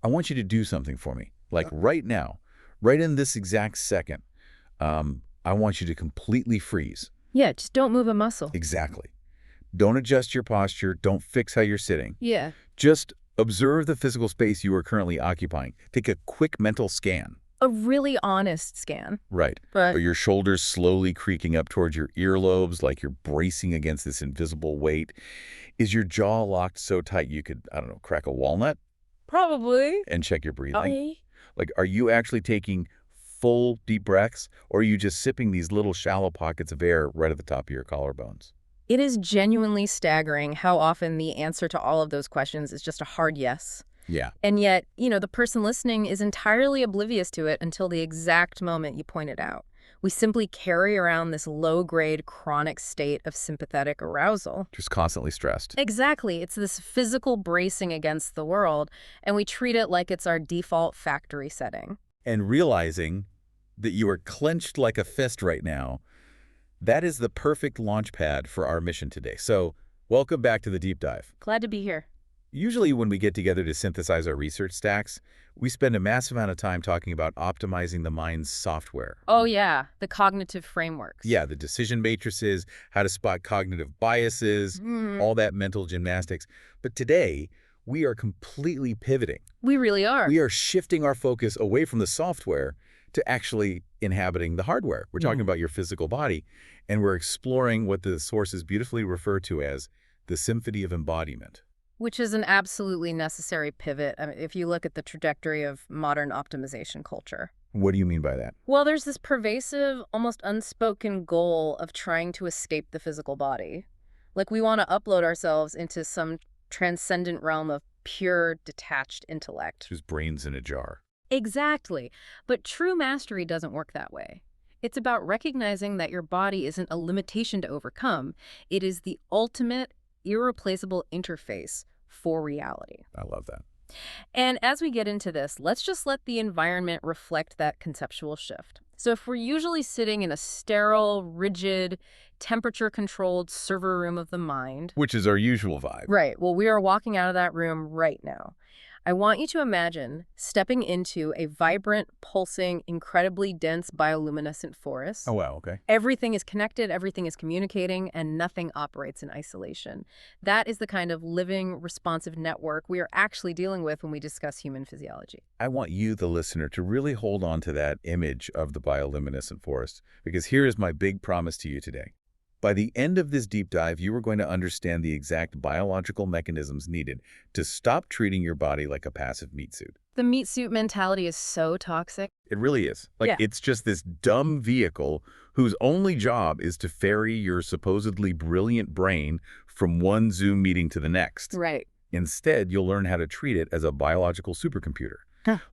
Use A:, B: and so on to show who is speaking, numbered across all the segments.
A: I want you to do something for me. Like right now, right in this exact second, I want you to completely freeze.
B: Yeah, just don't move a muscle.
A: Exactly. Don't adjust your posture. Don't fix how you're sitting.
B: Yeah.
A: Just observe the physical space you are currently occupying. Take a quick mental scan.
B: A really honest scan.
A: Right.
B: But
A: Are your shoulders slowly creaking up towards your earlobes like you're bracing against this invisible weight? Is your jaw locked so tight you could, I don't know, crack a walnut?
B: probably.
A: And check your breathing.
B: Okay.
A: Like, are you actually taking full deep breaths, or are you just sipping these little shallow pockets of air right at the top of your collarbones?
B: It is genuinely staggering how often the answer to all of those questions is just a hard yes.
A: Yeah.
B: And yet, the person listening is entirely oblivious to it until the exact moment you point it out. We simply carry around this low-grade chronic state of sympathetic arousal.
A: Just constantly stressed.
B: Exactly. It's this physical bracing against the world, and we treat it like it's our default factory setting.
A: And realizing that you are clenched like a fist right now, that is the perfect launch pad for our mission today. So, welcome back to the deep dive.
B: Glad to be here.
A: Usually when we get together to synthesize our research stacks, we spend a massive amount of time talking about optimizing the mind's software.
B: Oh, yeah. The cognitive frameworks.
A: Yeah, the decision matrices, how to spot cognitive biases, all that mental gymnastics. But today, we are completely pivoting.
B: We really are.
A: We are shifting our focus away from the software to actually inhabiting the hardware. We're talking about your physical body, and we're exploring what the sources beautifully refer to as the Symphony of Embodiment.
B: Which is an absolutely necessary pivot if you look at the trajectory of modern optimization culture.
A: What do you mean by that?
B: Well, there's this pervasive, almost unspoken goal of trying to escape the physical body. Like we want to upload ourselves into some transcendent realm of pure, detached intellect.
A: Whose brain's in a jar.
B: Exactly. But true mastery doesn't work that way. It's about recognizing that your body isn't a limitation to overcome. It is the ultimate, irreplaceable interface for reality.
A: I love that.
B: And as we get into this, let's just let the environment reflect that conceptual shift. So if we're usually sitting in a sterile, rigid, temperature-controlled server room of the mind...
A: Which is our usual vibe.
B: Right. Well, we are walking out of that room right now. I want you to imagine stepping into a vibrant, pulsing, incredibly dense bioluminescent forest.
A: Oh, wow, okay.
B: Everything is connected, everything is communicating, and nothing operates in isolation. That is the kind of living, responsive network we are actually dealing with when we discuss human physiology.
A: I want you, the listener, to really hold on to that image of the bioluminescent forest, because here is my big promise to you today. By the end of this deep dive, you are going to understand the exact biological mechanisms needed to stop treating your body like a passive meat suit.
B: The meat suit mentality is so toxic.
A: It really is. It's just this dumb vehicle whose only job is to ferry your supposedly brilliant brain from one Zoom meeting to the next.
B: Right.
A: Instead, you'll learn how to treat it as a biological supercomputer,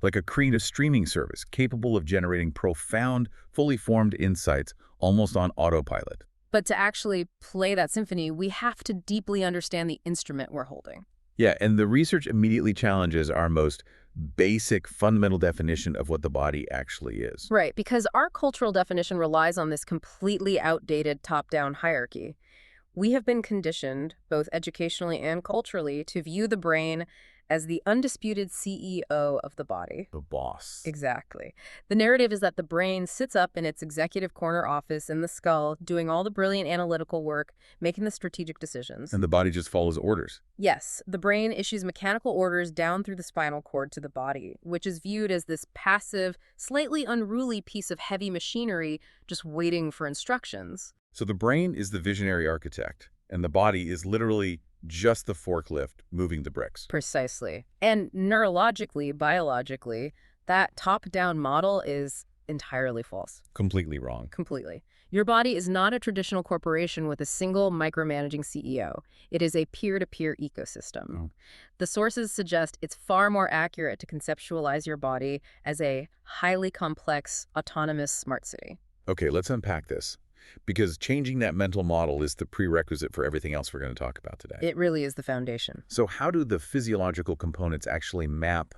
A: like a creative streaming service capable of generating profound, fully formed insights almost on autopilot.
B: But to actually play that symphony, we have to deeply understand the instrument we're holding.
A: Yeah, and the research immediately challenges our most basic, fundamental definition of what the body actually is.
B: Right, because our cultural definition relies on this completely outdated top-down hierarchy. We have been conditioned, both educationally and culturally, to view the brain as the undisputed CEO of the body.
A: The boss.
B: Exactly. The narrative is that the brain sits up in its executive corner office in the skull, doing all the brilliant analytical work, making the strategic decisions.
A: And the body just follows orders.
B: Yes, the brain issues mechanical orders down through the spinal cord to the body, which is viewed as this passive, slightly unruly piece of heavy machinery just waiting for instructions.
A: So the brain is the visionary architect, and the body is literally just the forklift moving the bricks.
B: Precisely. And neurologically, biologically, that top-down model is entirely false.
A: Completely wrong.
B: Completely. Your body is not a traditional corporation with a single micromanaging CEO. It is a peer-to-peer ecosystem.
A: Oh.
B: The sources suggest it's far more accurate to conceptualize your body as a highly complex, autonomous smart city.
A: Okay, let's unpack this. Because changing that mental model is the prerequisite for everything else we're going to talk about today.
B: It really is the foundation.
A: So how do the physiological components actually map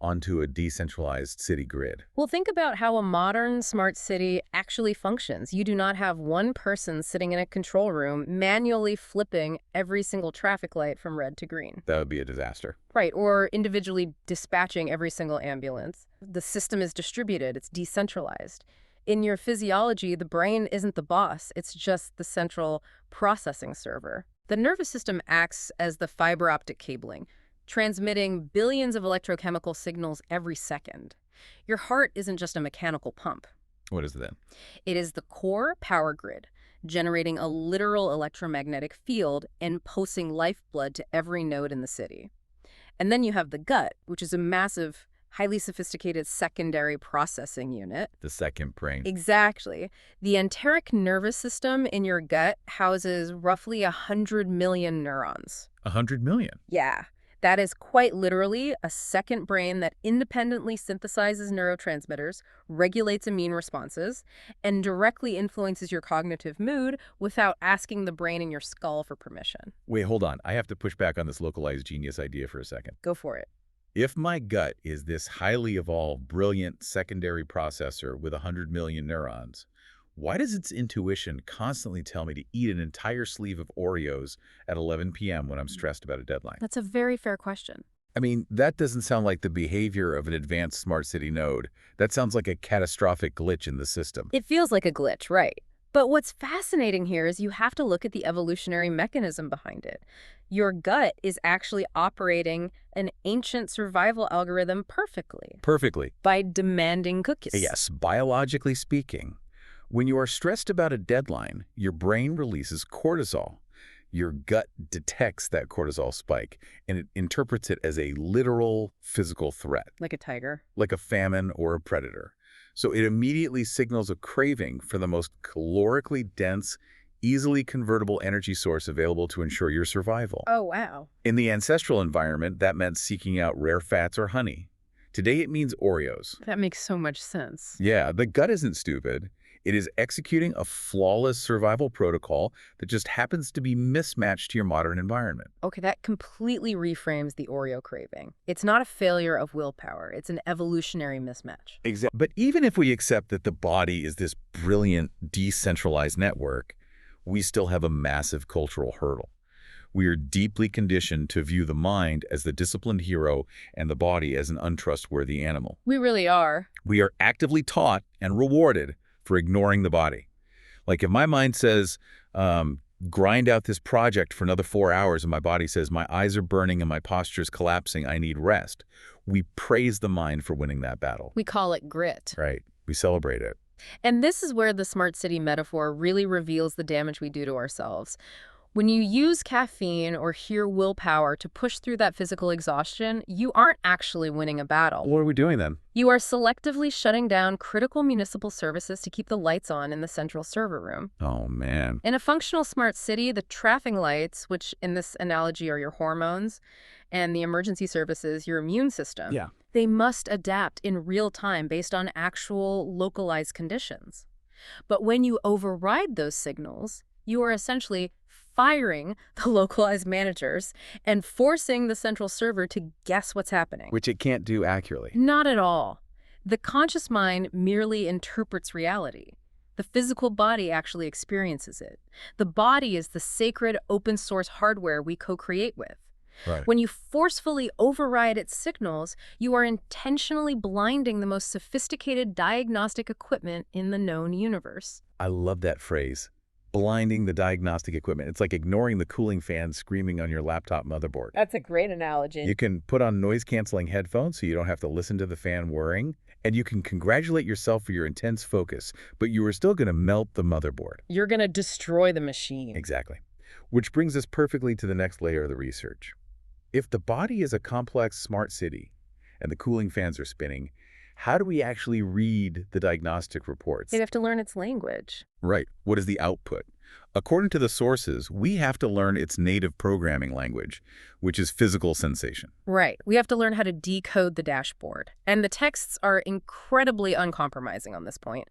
A: onto a decentralized city grid?
B: Well, think about how a modern smart city actually functions. You do not have one person sitting in a control room manually flipping every single traffic light from red to green.
A: That would be a disaster.
B: Right, or individually dispatching every single ambulance. The system is distributed, it's decentralized. In your physiology, the brain isn't the boss, it's just the central processing server. The nervous system acts as the fiber optic cabling, transmitting billions of electrochemical signals every second. Your heart isn't just a mechanical pump.
A: What is it then?
B: It is the core power grid, generating a literal electromagnetic field and pulsing lifeblood to every node in the city. And then you have the gut, which is a massive, highly sophisticated secondary processing unit.
A: The second brain.
B: Exactly. The enteric nervous system in your gut houses roughly 100 million neurons.
A: 100 million?
B: Yeah. That is quite literally a second brain that independently synthesizes neurotransmitters, regulates immune responses, and directly influences your cognitive mood without asking the brain in your skull for permission.
A: Wait, hold on. I have to push back on this localized genius idea for a second.
B: Go for it.
A: If my gut is this highly evolved, brilliant secondary processor with 100 million neurons, why does its intuition constantly tell me to eat an entire sleeve of Oreos at 11 p.m. when I'm stressed about a deadline?
B: That's a very fair question.
A: I mean, that doesn't sound like the behavior of an advanced smart city node. That sounds like a catastrophic glitch in the system.
B: It feels like a glitch, right? But what's fascinating here is you have to look at the evolutionary mechanism behind it. Your gut is actually operating an ancient survival algorithm perfectly.
A: Perfectly.
B: By demanding cookies.
A: Yes, biologically speaking. When you are stressed about a deadline, your brain releases cortisol. Your gut detects that cortisol spike, and it interprets it as a literal physical threat.
B: Like a tiger.
A: Like a famine or a predator. So it immediately signals a craving for the most calorically dense, easily convertible energy source available to ensure your survival.
B: Oh, wow.
A: In the ancestral environment, that meant seeking out rare fats or honey. Today, it means Oreos.
B: That makes so much sense.
A: Yeah, the gut isn't stupid. It is executing a flawless survival protocol that just happens to be mismatched to your modern environment.
B: Okay, that completely reframes the Oreo craving. It's not a failure of willpower. It's an evolutionary mismatch.
A: Exactly. But even if we accept that the body is this brilliant, decentralized network, we still have a massive cultural hurdle. We are deeply conditioned to view the mind as the disciplined hero and the body as an untrustworthy animal.
B: We really are.
A: We are actively taught and rewarded for ignoring the body. Like if my mind says, grind out this project for another 4 hours, and my body says, my eyes are burning and my posture is collapsing, I need rest, we praise the mind for winning that battle.
B: We call it grit.
A: Right. We celebrate it.
B: And this is where the smart city metaphor really reveals the damage we do to ourselves. When you use caffeine or sheer willpower to push through that physical exhaustion, you aren't actually winning a battle.
A: What are we doing then?
B: You are selectively shutting down critical municipal services to keep the lights on in the central server room.
A: Oh, man.
B: In a functional smart city, the traffic lights, which in this analogy are your hormones, and the emergency services, your immune system, they must adapt in real time based on actual localized conditions. But when you override those signals, you are essentially firing the localized managers and forcing the central server to guess what's happening.
A: Which it can't do accurately.
B: Not at all. The conscious mind merely interprets reality. The physical body actually experiences it. The body is the sacred open-source hardware we co-create with.
A: Right.
B: When you forcefully override its signals, you are intentionally blinding the most sophisticated diagnostic equipment in the known universe.
A: I love that phrase. Blinding the diagnostic equipment. It's like ignoring the cooling fan screaming on your laptop motherboard.
B: That's a great analogy.
A: You can put on noise-canceling headphones so you don't have to listen to the fan whirring, and you can congratulate yourself for your intense focus, but you are still going to melt the motherboard.
B: You're going to destroy the machine.
A: Exactly. Which brings us perfectly to the next layer of the research. If the body is a complex smart city and the cooling fans are spinning, how do we actually read the diagnostic reports?
B: They have to learn its language.
A: Right. What is the output? According to the sources, we have to learn its native programming language, which is physical sensation.
B: Right. We have to learn how to decode the dashboard. And the texts are incredibly uncompromising on this point.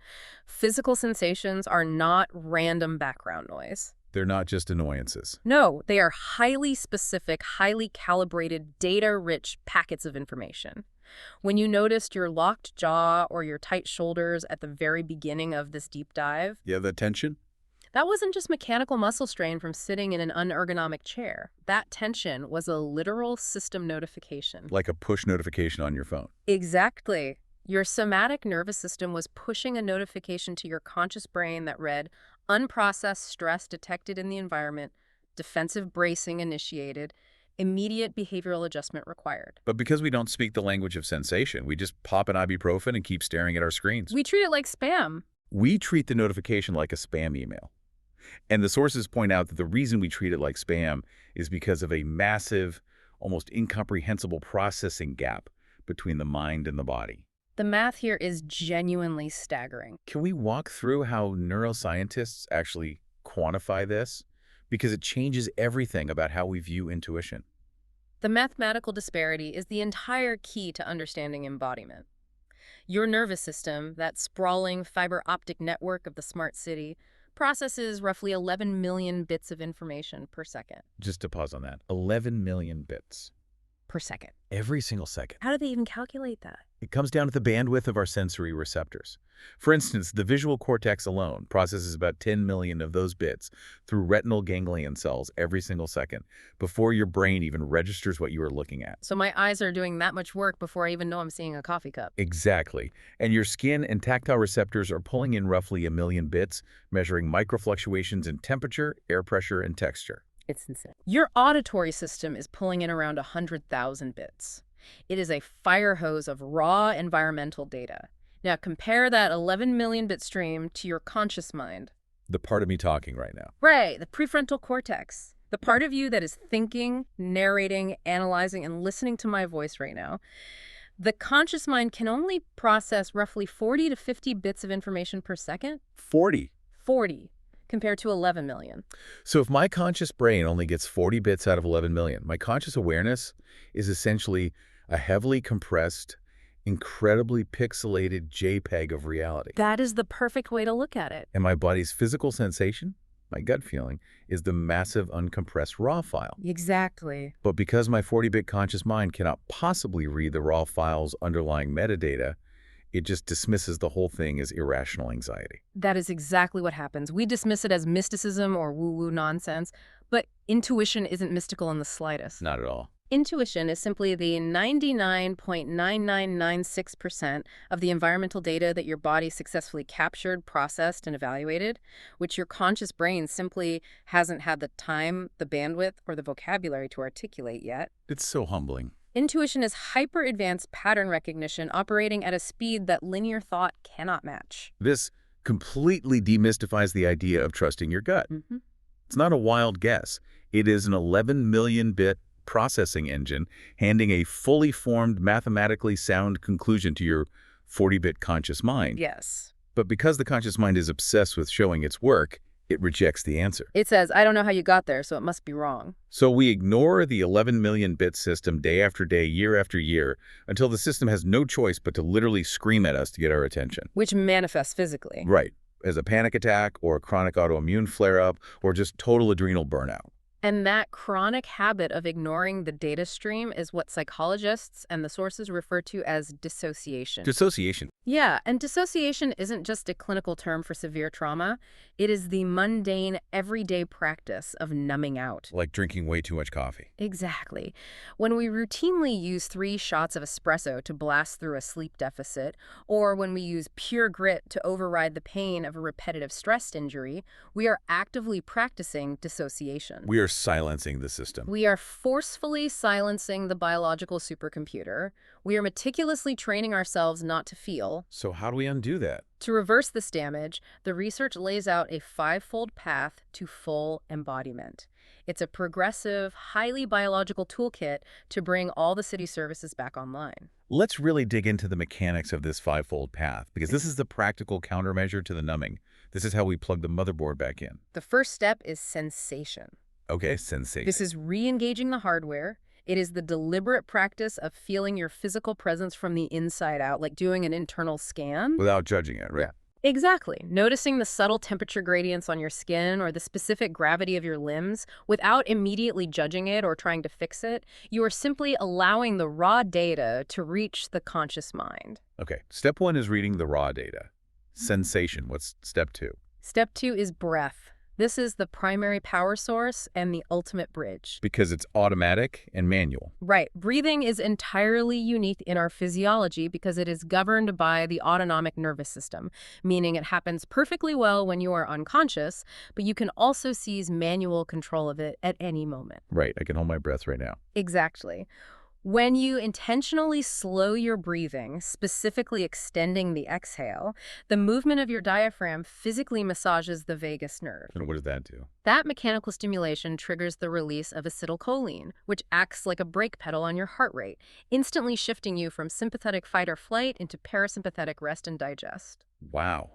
B: Physical sensations are not random background noise.
A: They're not just annoyances.
B: No, they are highly specific, highly calibrated, data-rich packets of information. When you noticed your locked jaw or your tight shoulders at the very beginning of this deep dive,
A: Yeah, the tension?
B: that wasn't just mechanical muscle strain from sitting in an unergonomic chair. That tension was a literal system notification.
A: Like a push notification on your phone.
B: Exactly. Your somatic nervous system was pushing a notification to your conscious brain that read, unprocessed stress detected in the environment, defensive bracing initiated, immediate behavioral adjustment required.
A: But because we don't speak the language of sensation, we just pop an ibuprofen and keep staring at our screens.
B: We treat it like spam.
A: We treat the notification like a spam email. And the sources point out that the reason we treat it like spam is because of a massive, almost incomprehensible processing gap between the mind and the body.
B: The math here is genuinely staggering.
A: Can we walk through how neuroscientists actually quantify this? Because it changes everything about how we view intuition.
B: The mathematical disparity is the entire key to understanding embodiment. Your nervous system, that sprawling fiber optic network of the smart city, processes roughly 11 million bits of information per second.
A: Just to pause on that, 11 million bits.
B: Per second.
A: Every single second.
B: How do they even calculate that?
A: It comes down to the bandwidth of our sensory receptors. For instance, the visual cortex alone processes about 10 million of those bits through retinal ganglion cells every single second before your brain even registers what you are looking at.
B: So my eyes are doing that much work before I even know I'm seeing a coffee cup.
A: Exactly. And your skin and tactile receptors are pulling in roughly a million bits, measuring microfluctuations in temperature, air pressure, and texture.
B: It's insane. Your auditory system is pulling in around 100,000 bits. It is a fire hose of raw environmental data. Now compare that 11 million bit stream to your conscious mind.
A: The part of me talking right now.
B: Right, the prefrontal cortex. The part of you that is thinking, narrating, analyzing, and listening to my voice right now. The conscious mind can only process roughly 40 to 50 bits of information per second.
A: 40.
B: 40. Compared to 11 million.
A: So if my conscious brain only gets 40 bits out of 11 million, my conscious awareness is essentially a heavily compressed, incredibly pixelated JPEG of reality.
B: That is the perfect way to look at it.
A: And my body's physical sensation, my gut feeling, is the massive uncompressed raw file.
B: Exactly.
A: But because my 40-bit conscious mind cannot possibly read the raw file's underlying metadata, it just dismisses the whole thing as irrational anxiety.
B: That is exactly what happens. We dismiss it as mysticism or woo-woo nonsense, but intuition isn't mystical in the slightest.
A: Not at all.
B: Intuition is simply the 99.9996% of the environmental data that your body successfully captured, processed, and evaluated, which your conscious brain simply hasn't had the time, the bandwidth, or the vocabulary to articulate yet.
A: It's so humbling.
B: Intuition is hyper-advanced pattern recognition operating at a speed that linear thought cannot match.
A: This completely demystifies the idea of trusting your gut. It's not a wild guess. It is an 11 million bit processing engine handing a fully formed, mathematically sound conclusion to your 40-bit conscious mind.
B: Yes.
A: But because the conscious mind is obsessed with showing its work, it rejects the answer.
B: It says, I don't know how you got there, so it must be wrong.
A: So we ignore the 11 million bit system day after day, year after year, until the system has no choice but to literally scream at us to get our attention.
B: Which manifests physically.
A: Right. As a panic attack or a chronic autoimmune flare-up or just total adrenal burnout.
B: And that chronic habit of ignoring the data stream is what psychologists and the sources refer to as dissociation.
A: Dissociation.
B: Yeah, and dissociation isn't just a clinical term for severe trauma. It is the mundane, everyday practice of numbing out.
A: Like drinking way too much coffee.
B: Exactly. When we routinely use 3 shots of espresso to blast through a sleep deficit, or when we use pure grit to override the pain of a repetitive stress injury, we are actively practicing dissociation.
A: We are silencing the system.
B: We are forcefully silencing the biological supercomputer. We are meticulously training ourselves not to feel.
A: So how do we undo that?
B: To reverse this damage, the research lays out a 5-fold path to full embodiment. It's a progressive, highly biological toolkit to bring all the city services back online.
A: Let's really dig into the mechanics of this 5-fold path, because this is the practical countermeasure to the numbing. This is how we plug the motherboard back in.
B: The first step is sensation.
A: Okay, sensation.
B: This is re-engaging the hardware. It is the deliberate practice of feeling your physical presence from the inside out, like doing an internal scan.
A: Without judging it, right?
B: Exactly. Noticing the subtle temperature gradients on your skin or the specific gravity of your limbs without immediately judging it or trying to fix it, you are simply allowing the raw data to reach the conscious mind.
A: Okay, step one is reading the raw data. Sensation, what's step two?
B: Step 2 is breath. This is the primary power source and the ultimate bridge.
A: Because it's automatic and manual.
B: Right. Breathing is entirely unique in our physiology because it is governed by the autonomic nervous system, meaning it happens perfectly well when you are unconscious, but you can also seize manual control of it at any moment.
A: Right, I can hold my breath right now.
B: Exactly. When you intentionally slow your breathing, specifically extending the exhale, the movement of your diaphragm physically massages the vagus nerve.
A: And what does that do?
B: That mechanical stimulation triggers the release of acetylcholine, which acts like a brake pedal on your heart rate, instantly shifting you from sympathetic fight or flight into parasympathetic rest and digest.
A: Wow.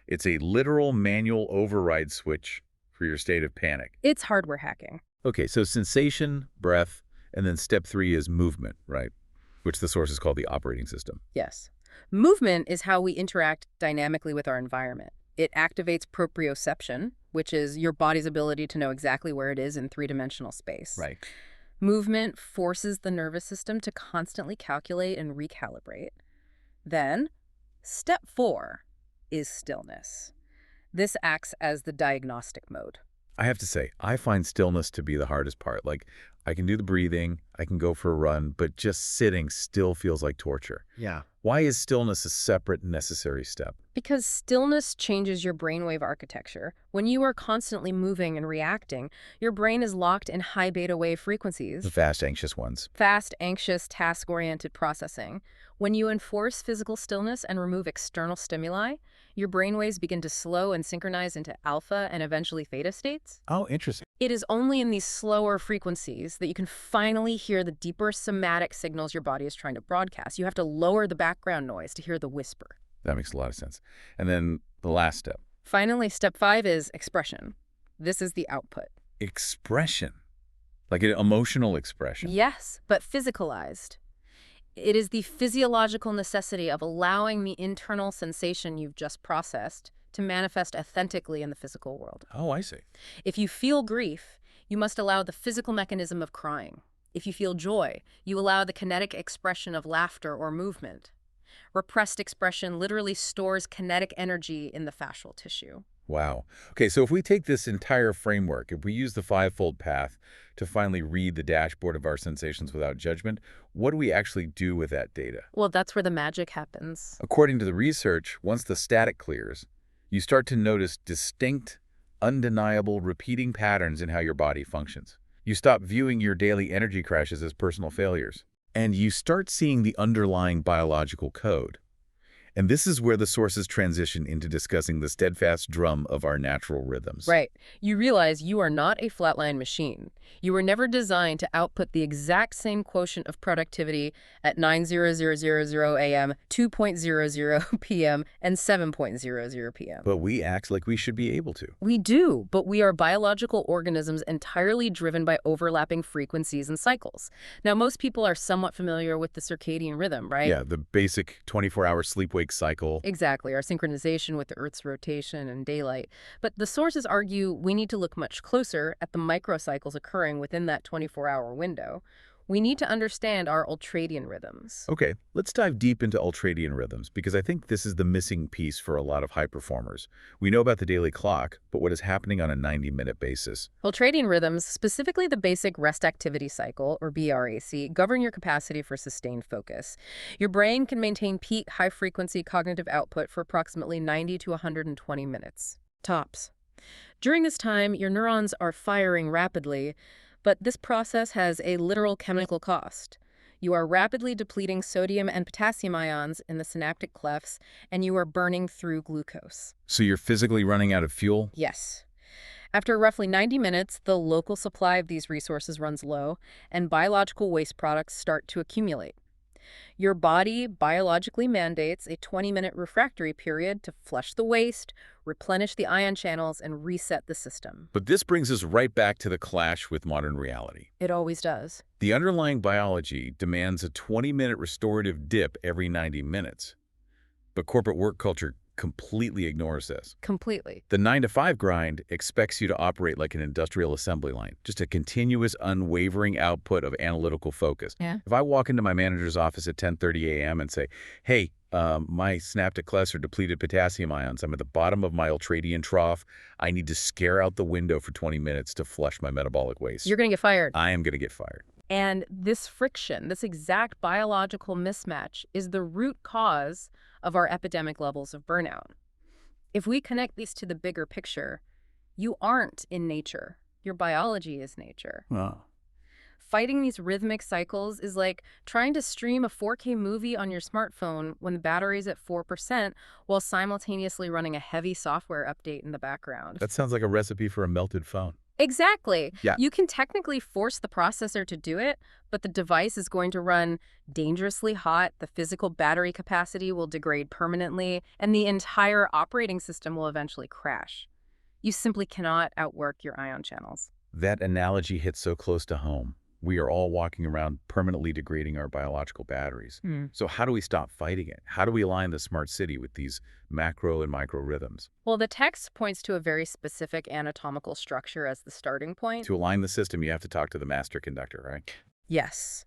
A: It's a literal manual override switch for your state of panic.
B: It's hardware hacking.
A: Okay, so sensation, breath, and then step three is movement, right? Which the source is called the operating system.
B: Yes. Movement is how we interact dynamically with our environment. It activates proprioception, which is your body's ability to know exactly where it is in three-dimensional space.
A: Right.
B: Movement forces the nervous system to constantly calculate and recalibrate. Then, step 4 is stillness. This acts as the diagnostic mode.
A: I have to say, I find stillness to be the hardest part. Like, I can do the breathing, I can go for a run, but just sitting still feels like torture.
C: Yeah.
A: Why is stillness a separate necessary step?
B: Because stillness changes your brainwave architecture. When you are constantly moving and reacting, your brain is locked in high beta wave frequencies.
A: The fast, anxious ones.
B: Fast, anxious, task-oriented processing. When you enforce physical stillness and remove external stimuli, your brainwaves begin to slow and synchronize into alpha and eventually theta states.
A: Oh, interesting.
B: It is only in these slower frequencies that you can finally hear the deeper somatic signals your body is trying to broadcast. You have to lower the background noise to hear the whisper.
A: That makes a lot of sense. And then the last step.
B: Finally, step 5 is expression. This is the output.
A: Expression. Like an emotional expression.
B: Yes, but physicalized. It is the physiological necessity of allowing the internal sensation you've just processed to manifest authentically in the physical world.
A: Oh, I see.
B: If you feel grief, you must allow the physical mechanism of crying. If you feel joy, you allow the kinetic expression of laughter or movement. Repressed expression literally stores kinetic energy in the fascial tissue.
A: Wow. Okay, so if we take this entire framework, if we use the five-fold path to finally read the dashboard of our sensations without judgment, what do we actually do with that data?
B: Well, that's where the magic happens.
A: According to the research, once the static clears, you start to notice distinct, undeniable, repeating patterns in how your body functions. You stop viewing your daily energy crashes as personal failures, and you start seeing the underlying biological code. And this is where the sources transition into discussing the steadfast drum of our natural rhythms.
B: Right. You realize you are not a flatline machine. You were never designed to output the exact same quotient of productivity at 9:0000 a.m., 2:00 p.m., and 7:00 p.m.
A: But we act like we should be able to.
B: We do, but we are biological organisms entirely driven by overlapping frequencies and cycles. Now, most people are somewhat familiar with the circadian rhythm, right?
A: Yeah, the basic 24-hour sleep-wake cycle.
B: Exactly, our synchronization with the Earth's rotation and daylight. But the sources argue we need to look much closer at the microcycles occurring within that 24-hour window. We need to understand our ultradian rhythms.
A: Okay, let's dive deep into ultradian rhythms, because I think this is the missing piece for a lot of high performers. We know about the daily clock, but what is happening on a 90-minute basis?
B: Ultradian rhythms, specifically the basic rest activity cycle, or BRAC, govern your capacity for sustained focus. Your brain can maintain peak high-frequency cognitive output for approximately 90 to 120 minutes, tops. During this time, your neurons are firing rapidly, but this process has a literal chemical cost. You are rapidly depleting sodium and potassium ions in the synaptic clefts, and you are burning through glucose.
A: So you're physically running out of fuel?
B: Yes. After roughly 90 minutes, the local supply of these resources runs low, and biological waste products start to accumulate. Your body biologically mandates a 20-minute refractory period to flush the waste, replenish the ion channels, and reset the system.
A: But this brings us right back to the clash with modern reality.
B: It always does.
A: The underlying biology demands a 20-minute restorative dip every 90 minutes. But corporate work culture completely ignores this.
B: Completely.
A: The 9-to-5 grind expects you to operate like an industrial assembly line, just a continuous, unwavering output of analytical focus.
B: Yeah.
A: If I walk into my manager's office at 10:30 a.m. and say, hey, my synaptic cluster depleted potassium ions, I'm at the bottom of my ultradian trough, I need to scare out the window for 20 minutes to flush my metabolic waste.
B: You're going to get fired.
A: I am going to get fired.
B: And this friction, this exact biological mismatch, is the root cause of our epidemic levels of burnout. If we connect these to the bigger picture, you aren't in nature. Your biology is nature.
A: Oh.
B: Fighting these rhythmic cycles is like trying to stream a 4K movie on your smartphone when the battery's at 4% while simultaneously running a heavy software update in the background.
A: That sounds like a recipe for a melted phone.
B: Exactly.
A: Yeah.
B: You can technically force the processor to do it, but the device is going to run dangerously hot, the physical battery capacity will degrade permanently, and the entire operating system will eventually crash. You simply cannot outwork your ion channels.
A: That analogy hits so close to home. We are all walking around permanently degrading our biological batteries. So how do we stop fighting it? How do we align the smart city with these macro and micro rhythms?
B: Well, the text points to a very specific anatomical structure as the starting point.
A: To align the system, you have to talk to the master conductor, right?
B: Yes.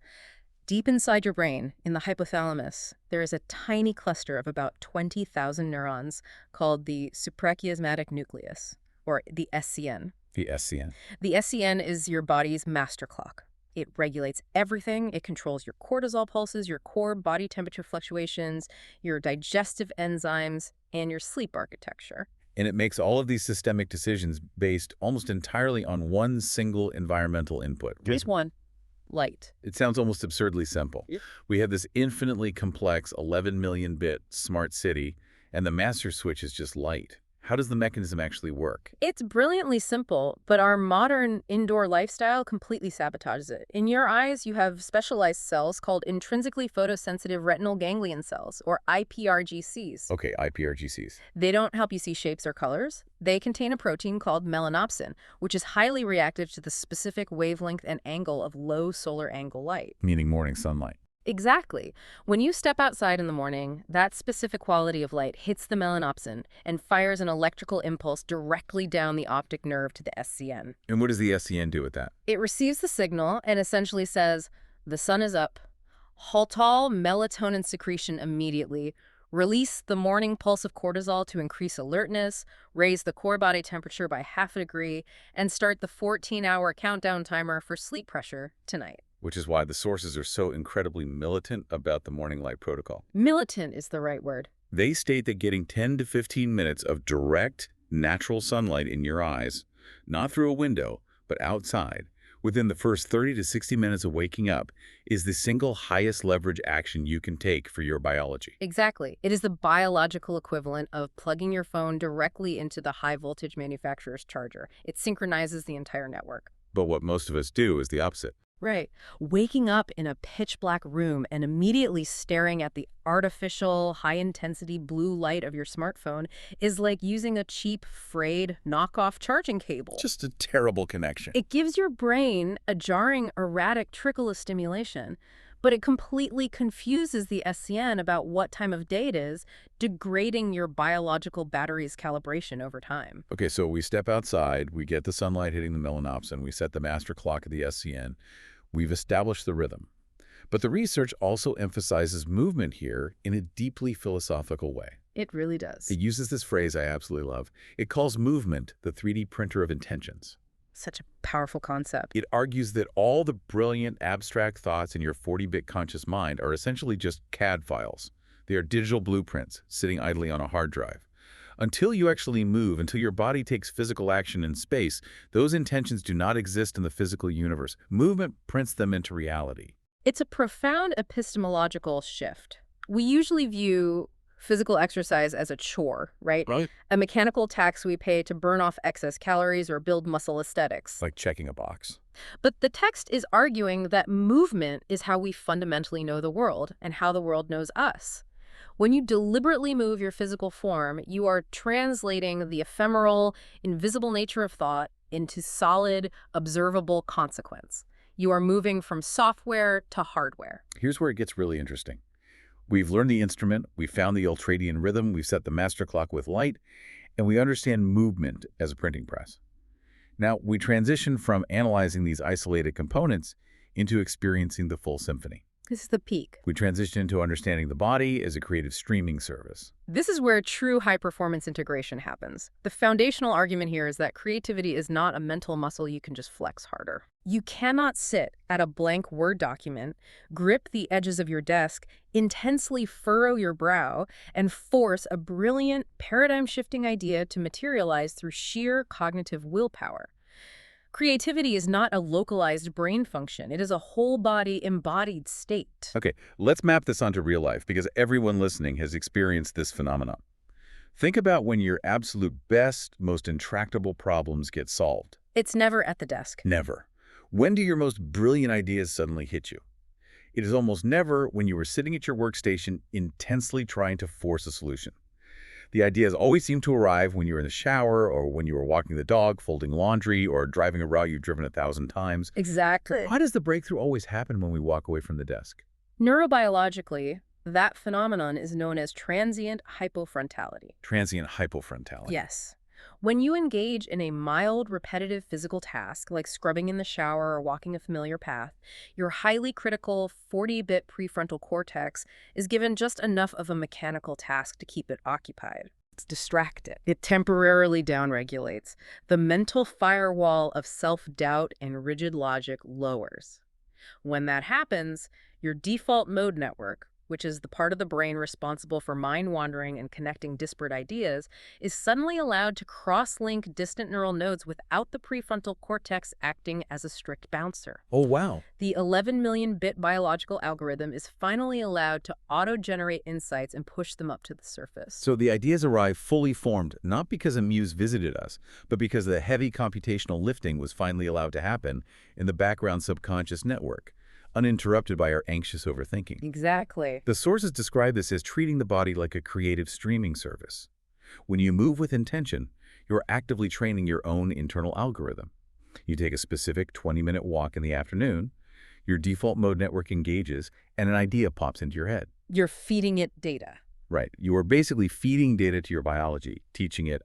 B: Deep inside your brain, in the hypothalamus, there is a tiny cluster of about 20,000 neurons called the suprachiasmatic nucleus, or the SCN.
A: The SCN.
B: The SCN is your body's master clock. It regulates everything. It controls your cortisol pulses, your core body temperature fluctuations, your digestive enzymes, and your sleep architecture.
A: And it makes all of these systemic decisions based almost entirely on one single environmental input.
B: Just one. Light.
A: It sounds almost absurdly simple.
B: Yep.
A: We have this infinitely complex 11 million bit smart city, and the master switch is just light. How does the mechanism actually work?
B: It's brilliantly simple, but our modern indoor lifestyle completely sabotages it. In your eyes, you have specialized cells called intrinsically photosensitive retinal ganglion cells, or IPRGCs.
A: Okay, IPRGCs.
B: They don't help you see shapes or colors. They contain a protein called melanopsin, which is highly reactive to the specific wavelength and angle of low solar angle light.
A: Meaning morning sunlight.
B: Exactly. When you step outside in the morning, that specific quality of light hits the melanopsin and fires an electrical impulse directly down the optic nerve to the SCN.
A: And what does the SCN do with that?
B: It receives the signal and essentially says, the sun is up, halt all melatonin secretion immediately, release the morning pulse of cortisol to increase alertness, raise the core body temperature by 0.5 degree, and start the 14-hour countdown timer for sleep pressure tonight.
A: Which is why the sources are so incredibly militant about the morning light protocol.
B: Militant is the right word.
A: They state that getting 10 to 15 minutes of direct, natural sunlight in your eyes, not through a window, but outside, within the first 30 to 60 minutes of waking up, is the single highest leverage action you can take for your biology.
B: Exactly. It is the biological equivalent of plugging your phone directly into the high-voltage manufacturer's charger. It synchronizes the entire network.
A: But what most of us do is the opposite.
B: Right. Waking up in a pitch-black room and immediately staring at the artificial, high-intensity blue light of your smartphone is like using a cheap, frayed, knockoff charging cable.
A: Just a terrible connection.
B: It gives your brain a jarring, erratic trickle of stimulation, but it completely confuses the SCN about what time of day it is, degrading your biological battery's calibration over time.
A: Okay, so we step outside, we get the sunlight hitting the melanopsin, we set the master clock of the SCN, we've established the rhythm. But the research also emphasizes movement here in a deeply philosophical way.
B: It really does.
A: It uses this phrase I absolutely love. It calls movement the 3D printer of intentions.
B: Such a powerful concept.
A: It argues that all the brilliant abstract thoughts in your 40-bit conscious mind are essentially just CAD files. They are digital blueprints sitting idly on a hard drive. Until you actually move, until your body takes physical action in space, those intentions do not exist in the physical universe. Movement prints them into reality.
B: It's a profound epistemological shift. We usually view physical exercise as a chore, right?
A: Right.
B: A mechanical tax we pay to burn off excess calories or build muscle aesthetics.
A: Like checking a box.
B: But the text is arguing that movement is how we fundamentally know the world and how the world knows us. When you deliberately move your physical form, you are translating the ephemeral, invisible nature of thought into solid, observable consequence. You are moving from software to hardware.
A: Here's where it gets really interesting. We've learned the instrument, we found the ultradian rhythm, we've set the master clock with light, and we understand movement as a printing press. Now, we transition from analyzing these isolated components into experiencing the full symphony.
B: This is the peak.
A: We transition into understanding the body as a creative streaming service.
B: This is where true high-performance integration happens. The foundational argument here is that creativity is not a mental muscle you can just flex harder. You cannot sit at a blank Word document, grip the edges of your desk, intensely furrow your brow, and force a brilliant, paradigm-shifting idea to materialize through sheer cognitive willpower. Creativity is not a localized brain function. It is a whole-body embodied state.
A: Okay, let's map this onto real life because everyone listening has experienced this phenomenon. Think about when your absolute best, most intractable problems get solved.
B: It's never at the desk.
A: Never. When do your most brilliant ideas suddenly hit you? It is almost never when you were sitting at your workstation intensely trying to force a solution. The ideas always seem to arrive when you're in the shower or when you were walking the dog, folding laundry, or driving a route you've driven 1,000 times.
B: Exactly.
A: Why does the breakthrough always happen when we walk away from the desk?
B: Neurobiologically, that phenomenon is known as transient hypofrontality.
A: Transient hypofrontality.
B: Yes. When you engage in a mild, repetitive physical task, like scrubbing in the shower or walking a familiar path, your highly critical 40-bit prefrontal cortex is given just enough of a mechanical task to keep it occupied. It's distracted. It temporarily downregulates. The mental firewall of self-doubt and rigid logic lowers. When that happens, your default mode network, which is the part of the brain responsible for mind-wandering and connecting disparate ideas, is suddenly allowed to cross-link distant neural nodes without the prefrontal cortex acting as a strict bouncer.
A: Oh, wow.
B: The 11 million-bit biological algorithm is finally allowed to auto-generate insights and push them up to the surface.
A: So the ideas arrive fully formed, not because a muse visited us, but because the heavy computational lifting was finally allowed to happen in the background subconscious network, uninterrupted by our anxious overthinking.
B: Exactly.
A: The sources describe this as treating the body like a creative streaming service. When you move with intention, you're actively training your own internal algorithm. You take a specific 20-minute walk in the afternoon, your default mode network engages, and an idea pops into your head.
B: You're feeding it data.
A: Right. You are basically feeding data to your biology, teaching it,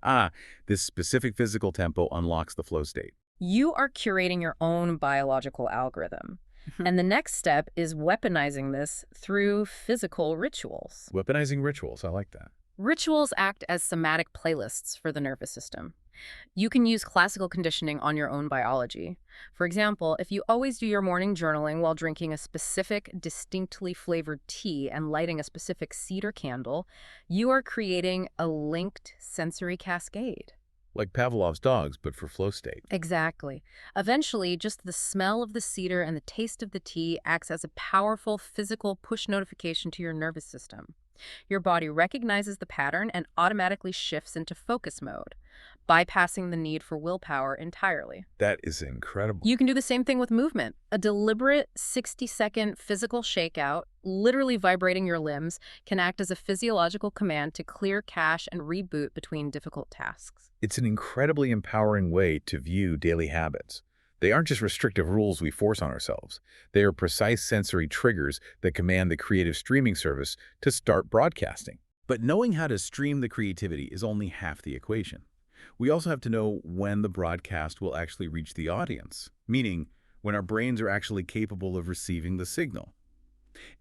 A: this specific physical tempo unlocks the flow state.
B: You are curating your own biological algorithm. And the next step is weaponizing this through physical rituals.
A: Weaponizing rituals, I like that.
B: Rituals act as somatic playlists for the nervous system. You can use classical conditioning on your own biology. For example, if you always do your morning journaling while drinking a specific, distinctly flavored tea and lighting a specific cedar candle, you are creating a linked sensory cascade.
A: Like Pavlov's dogs, but for flow state.
B: Exactly. Eventually, just the smell of the cedar and the taste of the tea acts as a powerful physical push notification to your nervous system. Your body recognizes the pattern and automatically shifts into focus mode, bypassing the need for willpower entirely.
A: That is incredible.
B: You can do the same thing with movement. A deliberate 60-second physical shakeout, literally vibrating your limbs, can act as a physiological command to clear cache and reboot between difficult tasks.
A: It's an incredibly empowering way to view daily habits. They aren't just restrictive rules we force on ourselves. They are precise sensory triggers that command the creative streaming service to start broadcasting. But knowing how to stream the creativity is only half the equation. We also have to know when the broadcast will actually reach the audience, meaning when our brains are actually capable of receiving the signal.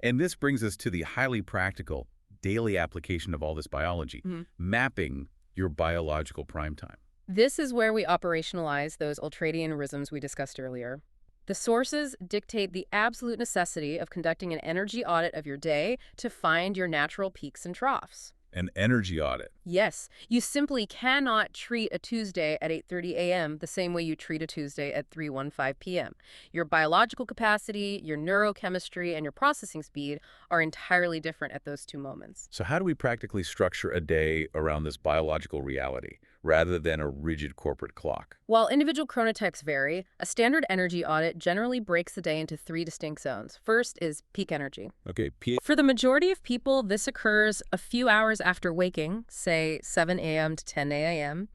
A: And this brings us to the highly practical, daily application of all this biology, mapping your biological prime time.
B: This is where we operationalize those ultradian rhythms we discussed earlier. The sources dictate the absolute necessity of conducting an energy audit of your day to find your natural peaks and troughs.
A: An energy audit.
B: Yes, you simply cannot treat a Tuesday at 8:30 a.m. the same way you treat a Tuesday at 3:15 p.m. Your biological capacity, your neurochemistry, and your processing speed are entirely different at those two moments.
A: So how do we practically structure a day around this biological reality rather than a rigid corporate clock?
B: While individual chronotypes vary, a standard energy audit generally breaks the day into 3 distinct zones. First is peak energy.
A: Okay,
B: For the majority of people, this occurs a few hours after waking, say 7 a.m. to 10 a.m.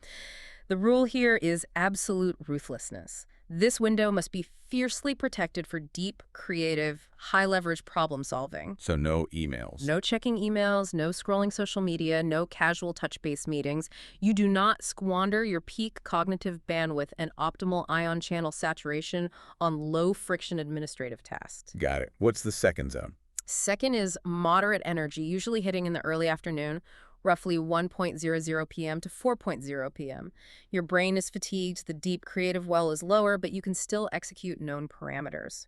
B: The rule here is absolute ruthlessness. This window must be fiercely protected for deep, creative, high-leverage problem-solving.
A: So no emails.
B: No checking emails, no scrolling social media, no casual touch-base meetings. You do not squander your peak cognitive bandwidth and optimal ion channel saturation on low-friction administrative tasks.
A: Got it. What's the second zone?
B: Second is moderate energy, usually hitting in the early afternoon, roughly 1:00 p.m. to 4:00 p.m. Your brain is fatigued, the deep creative well is lower, but you can still execute known parameters.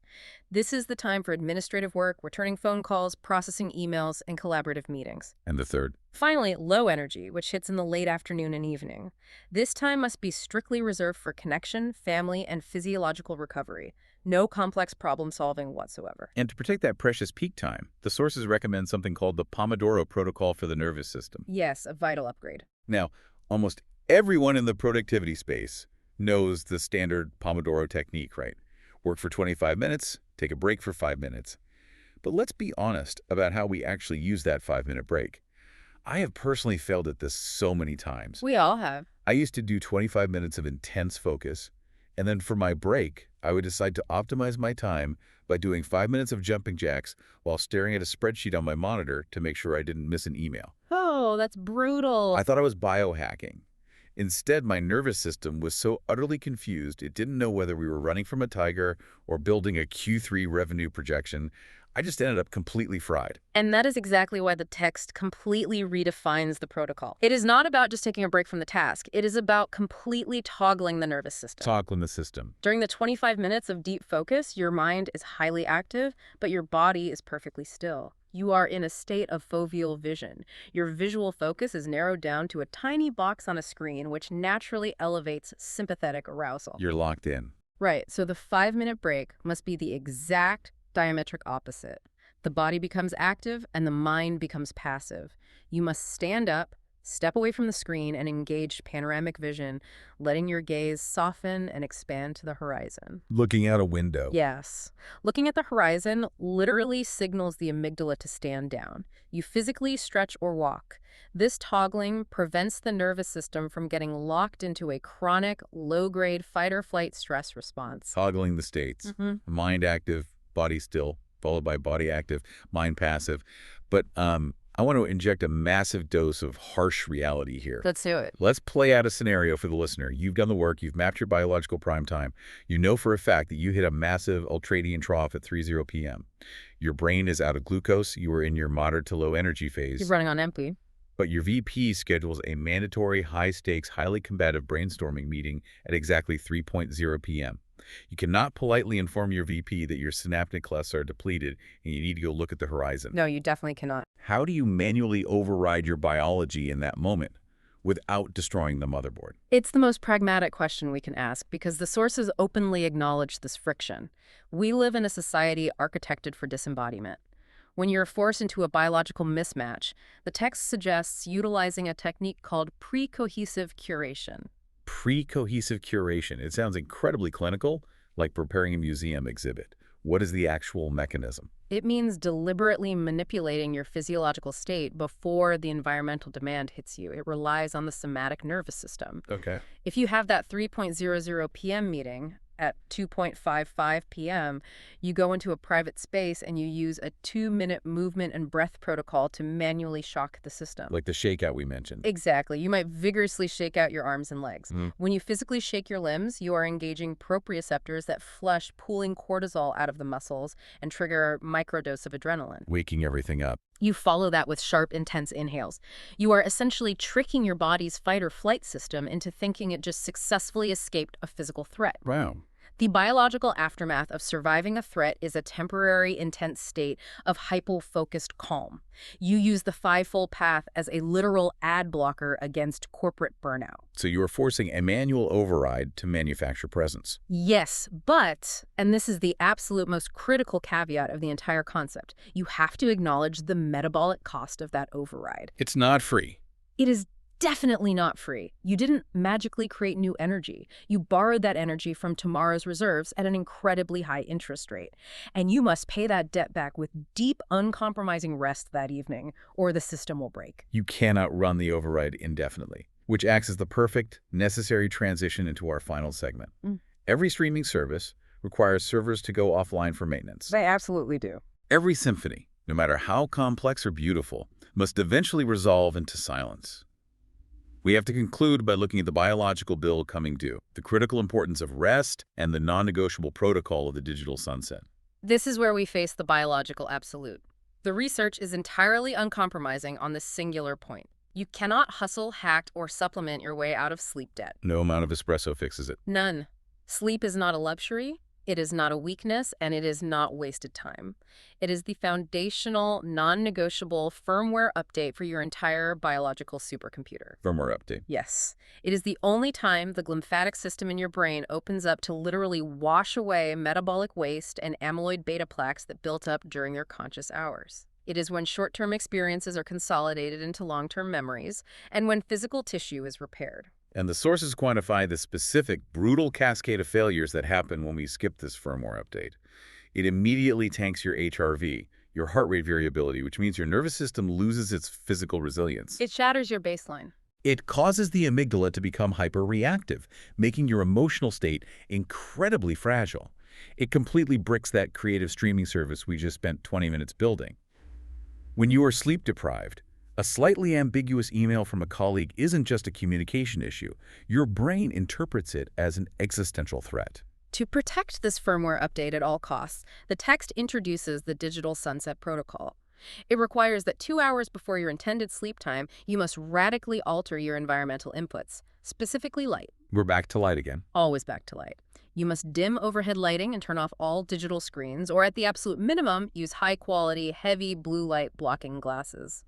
B: This is the time for administrative work, returning phone calls, processing emails, and collaborative meetings.
A: And the third?
B: Finally, low energy, which hits in the late afternoon and evening. This time must be strictly reserved for connection, family, and physiological recovery. No complex problem solving whatsoever.
A: And to protect that precious peak time, the sources recommend something called the Pomodoro Protocol for the nervous system.
B: Yes, a vital upgrade.
A: Now, almost everyone in the productivity space knows the standard Pomodoro technique, right? Work for 25 minutes, take a break for 5 minutes. But let's be honest about how we actually use that 5-minute break. I have personally failed at this so many times.
B: We all have.
A: I used to do 25 minutes of intense focus, and then for my break, I would decide to optimize my time by doing 5 minutes of jumping jacks while staring at a spreadsheet on my monitor to make sure I didn't miss an email.
B: Oh, that's brutal.
A: I thought I was biohacking. Instead, my nervous system was so utterly confused, it didn't know whether we were running from a tiger or building a Q3 revenue projection. I just ended up completely fried.
B: And that is exactly why the text completely redefines the protocol. It is not about just taking a break from the task. It is about completely toggling the nervous system.
A: Toggling the system.
B: During the 25 minutes of deep focus, your mind is highly active, but your body is perfectly still. You are in a state of foveal vision. Your visual focus is narrowed down to a tiny box on a screen, which naturally elevates sympathetic arousal.
A: You're locked in.
B: Right, so the 5-minute break must be the exact diametric opposite. The body becomes active and the mind becomes passive. You must stand up, step away from the screen, and engage panoramic vision, letting your gaze soften and expand to the horizon.
A: Looking out a window.
B: Yes. Looking at the horizon literally signals the amygdala to stand down. You physically stretch or walk. This toggling prevents the nervous system from getting locked into a chronic, low-grade fight-or-flight stress response.
A: Toggling the states. Mind active, body still, followed by body active, mind passive. But I want to inject a massive dose of harsh reality here.
B: Let's do it.
A: Let's play out a scenario for the listener. You've done the work. You've mapped your biological prime time. You know for a fact that you hit a massive ultradian trough at 3:00 p.m. Your brain is out of glucose. You are in your moderate to low energy phase.
B: You're running on empty.
A: But your VP schedules a mandatory, high-stakes, highly combative brainstorming meeting at exactly 3:00 p.m. You cannot politely inform your VP that your synaptic clefts are depleted and you need to go look at the horizon.
B: No, you definitely cannot.
A: How do you manually override your biology in that moment without destroying the motherboard?
B: It's the most pragmatic question we can ask because the sources openly acknowledge this friction. We live in a society architected for disembodiment. When you're forced into a biological mismatch, the text suggests utilizing a technique called pre-cohesive curation.
A: Pre-cohesive curation. It sounds incredibly clinical, like preparing a museum exhibit. What is the actual mechanism?
B: It means deliberately manipulating your physiological state before the environmental demand hits you. It relies on the somatic nervous system.
A: Okay.
B: If you have that 3:00 p.m. meeting at 2:55 p.m., you go into a private space and you use a 2-minute movement and breath protocol to manually shock the system.
A: Like the shakeout we mentioned.
B: Exactly. You might vigorously shake out your arms and legs. When you physically shake your limbs, you are engaging proprioceptors that flush pooling cortisol out of the muscles and trigger a microdose of adrenaline.
A: Waking everything up.
B: You follow that with sharp, intense inhales. You are essentially tricking your body's fight or flight system into thinking it just successfully escaped a physical threat.
A: Wow.
B: The biological aftermath of surviving a threat is a temporary, intense state of hypo-focused calm. You use the fivefold path as a literal ad blocker against corporate burnout.
A: So you are forcing a manual override to manufacture presence.
B: Yes, but, and this is the absolute most critical caveat of the entire concept, you have to acknowledge the metabolic cost of that override.
A: It's not free.
B: It is definitely not free. You didn't magically create new energy. You borrowed that energy from tomorrow's reserves at an incredibly high interest rate. And you must pay that debt back with deep, uncompromising rest that evening, or the system will break.
A: You cannot run the override indefinitely, which acts as the perfect, necessary transition into our final segment. Every streaming service requires servers to go offline for maintenance.
B: They absolutely do.
A: Every symphony, no matter how complex or beautiful, must eventually resolve into silence. We have to conclude by looking at the biological bill coming due, the critical importance of rest, and the non-negotiable protocol of the digital sunset.
B: This is where we face the biological absolute. The research is entirely uncompromising on this singular point. You cannot hustle, hack, or supplement your way out of sleep debt.
A: No amount of espresso fixes it.
B: None. Sleep is not a luxury, it is not a weakness, and it is not wasted time. It is the foundational, non-negotiable firmware update for your entire biological supercomputer.
A: Firmware update.
B: Yes. It is the only time the glymphatic system in your brain opens up to literally wash away metabolic waste and amyloid beta plaques that built up during your conscious hours. It is when short-term experiences are consolidated into long-term memories, and when physical tissue is repaired.
A: And the sources quantify the specific, brutal cascade of failures that happen when we skip this firmware update. It immediately tanks your HRV, your heart rate variability, which means your nervous system loses its physical resilience.
B: It shatters your baseline.
A: It causes the amygdala to become hyperreactive, making your emotional state incredibly fragile. It completely bricks that creative streaming service we just spent 20 minutes building. When you are sleep-deprived, a slightly ambiguous email from a colleague isn't just a communication issue. Your brain interprets it as an existential threat.
B: To protect this firmware update at all costs, the text introduces the digital sunset protocol. It requires that 2 hours before your intended sleep time, you must radically alter your environmental inputs, specifically light.
A: We're back to light again.
B: Always back to light. You must dim overhead lighting and turn off all digital screens, or at the absolute minimum, use high-quality, heavy blue light blocking glasses.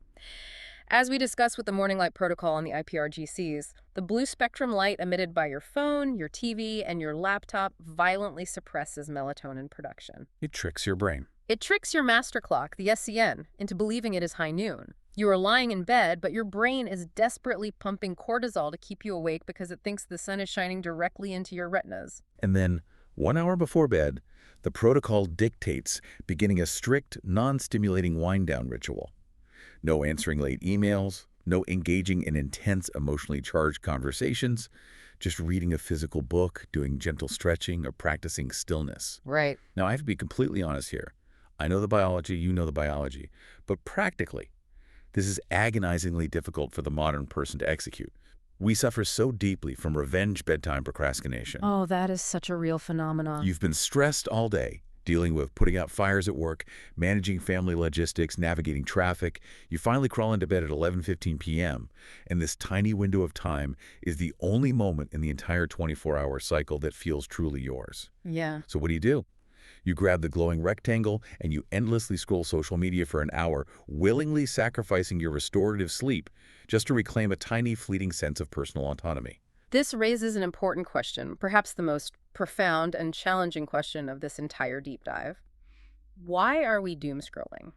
B: As we discussed with the morning light protocol on the IPRGCs, the blue spectrum light emitted by your phone, your TV, and your laptop violently suppresses melatonin production.
A: It tricks your brain.
B: It tricks your master clock, the SCN, into believing it is high noon. You are lying in bed, but your brain is desperately pumping cortisol to keep you awake because it thinks the sun is shining directly into your retinas.
A: And then, 1 hour before bed, the protocol dictates beginning a strict, non-stimulating wind-down ritual. No answering late emails, no engaging in intense, emotionally charged conversations, just reading a physical book, doing gentle stretching, or practicing stillness.
B: Right.
A: Now, I have to be completely honest here. I know the biology, you know the biology, but practically, this is agonizingly difficult for the modern person to execute. We suffer so deeply from revenge bedtime procrastination.
B: Oh, that is such a real phenomenon.
A: You've been stressed all day, dealing with putting out fires at work, managing family logistics, navigating traffic. You finally crawl into bed at 11:15 p.m., and this tiny window of time is the only moment in the entire 24-hour cycle that feels truly yours.
B: Yeah.
A: So what do? You grab the glowing rectangle and you endlessly scroll social media for an hour, willingly sacrificing your restorative sleep just to reclaim a tiny, fleeting sense of personal autonomy.
B: This raises an important question, perhaps the most profound and challenging question of this entire deep dive. Why are we doom scrolling?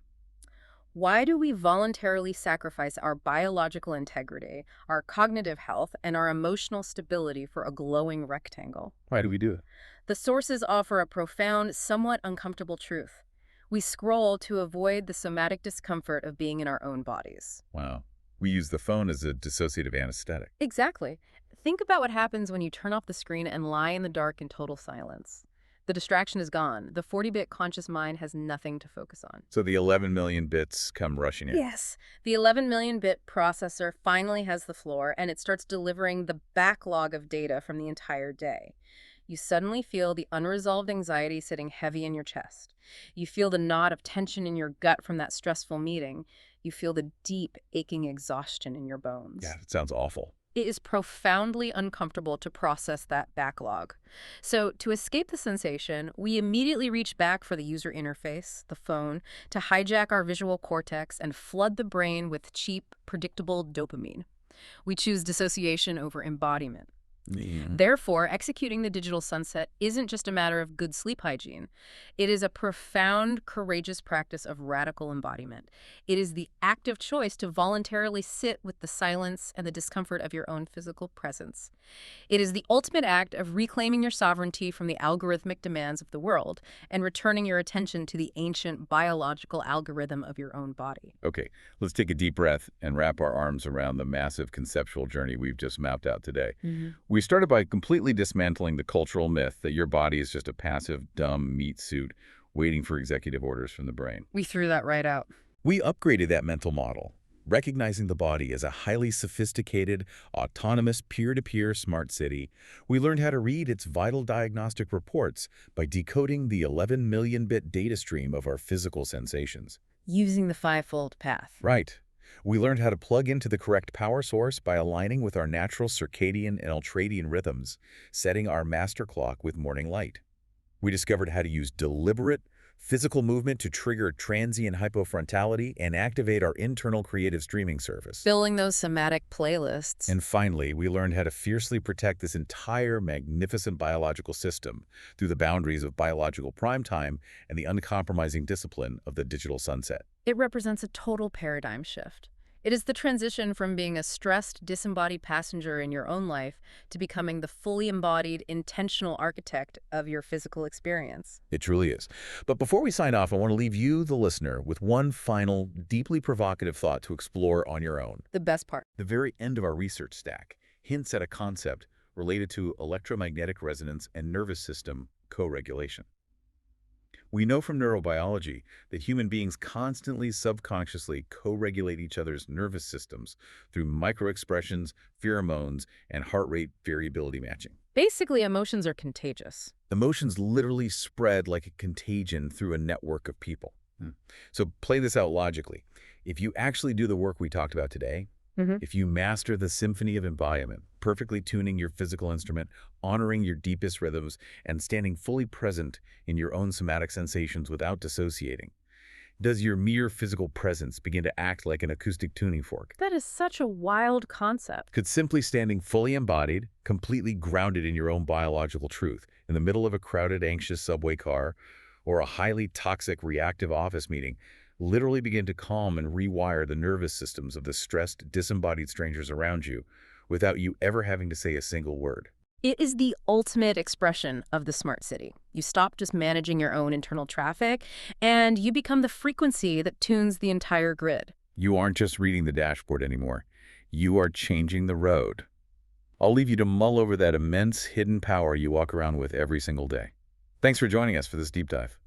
B: Why do we voluntarily sacrifice our biological integrity, our cognitive health, and our emotional stability for a glowing rectangle?
A: Why do we do it?
B: The sources offer a profound, somewhat uncomfortable truth. We scroll to avoid the somatic discomfort of being in our own bodies.
A: Wow. We use the phone as a dissociative anesthetic.
B: Exactly. Think about what happens when you turn off the screen and lie in the dark in total silence. The distraction is gone. The 40-bit conscious mind has nothing to focus on.
A: So the 11 million bits come rushing in.
B: Yes. The 11 million bit processor finally has the floor, and it starts delivering the backlog of data from the entire day. You suddenly feel the unresolved anxiety sitting heavy in your chest. You feel the knot of tension in your gut from that stressful meeting. You feel the deep, aching exhaustion in your bones.
A: Yeah, that sounds awful.
B: It is profoundly uncomfortable to process that backlog. So to escape the sensation, we immediately reach back for the user interface, the phone, to hijack our visual cortex and flood the brain with cheap, predictable dopamine. We choose dissociation over embodiment.
A: Yeah.
B: Therefore, executing the digital sunset isn't just a matter of good sleep hygiene. It is a profound, courageous practice of radical embodiment. It is the active choice to voluntarily sit with the silence and the discomfort of your own physical presence. It is the ultimate act of reclaiming your sovereignty from the algorithmic demands of the world and returning your attention to the ancient biological algorithm of your own body.
A: Okay, let's take a deep breath and wrap our arms around the massive conceptual journey we've just mapped out today.
B: Mm-hmm.
A: We started by completely dismantling the cultural myth that your body is just a passive, dumb meat suit waiting for executive orders from the brain.
B: We threw that right out.
A: We upgraded that mental model, recognizing the body as a highly sophisticated, autonomous, peer-to-peer smart city. We learned how to read its vital diagnostic reports by decoding the 11 million-bit data stream of our physical sensations.
B: Using the fivefold path.
A: Right. We learned how to plug into the correct power source by aligning with our natural circadian and ultradian rhythms, setting our master clock with morning light. We discovered how to use deliberate, physical movement to trigger transient hypofrontality and activate our internal creative streaming service.
B: Filling those somatic playlists.
A: And finally, we learned how to fiercely protect this entire magnificent biological system through the boundaries of biological prime time and the uncompromising discipline of the digital sunset.
B: It represents a total paradigm shift. It is the transition from being a stressed, disembodied passenger in your own life to becoming the fully embodied, intentional architect of your physical experience.
A: It truly is. But before we sign off, I want to leave you, the listener, with one final, deeply provocative thought to explore on your own.
B: The best part.
A: The very end of our research stack hints at a concept related to electromagnetic resonance and nervous system co-regulation. We know from neurobiology that human beings constantly subconsciously co-regulate each other's nervous systems through microexpressions, pheromones, and heart rate variability matching.
B: Basically, emotions are contagious.
A: Emotions literally spread like a contagion through a network of people. So play this out logically. If you actually do the work we talked about today, if you master the symphony of embodiment, perfectly tuning your physical instrument, honoring your deepest rhythms, and standing fully present in your own somatic sensations without dissociating, does your mere physical presence begin to act like an acoustic tuning fork?
B: That is such a wild concept.
A: Could simply standing fully embodied, completely grounded in your own biological truth, in the middle of a crowded, anxious subway car, or a highly toxic, reactive office meeting, literally begin to calm and rewire the nervous systems of the stressed, disembodied strangers around you without you ever having to say a single word?
B: It is the ultimate expression of the smart city. You stop just managing your own internal traffic, and you become the frequency that tunes the entire grid.
A: You aren't just reading the dashboard anymore. You are changing the road. I'll leave you to mull over that immense hidden power you walk around with every single day. Thanks for joining us for this deep dive.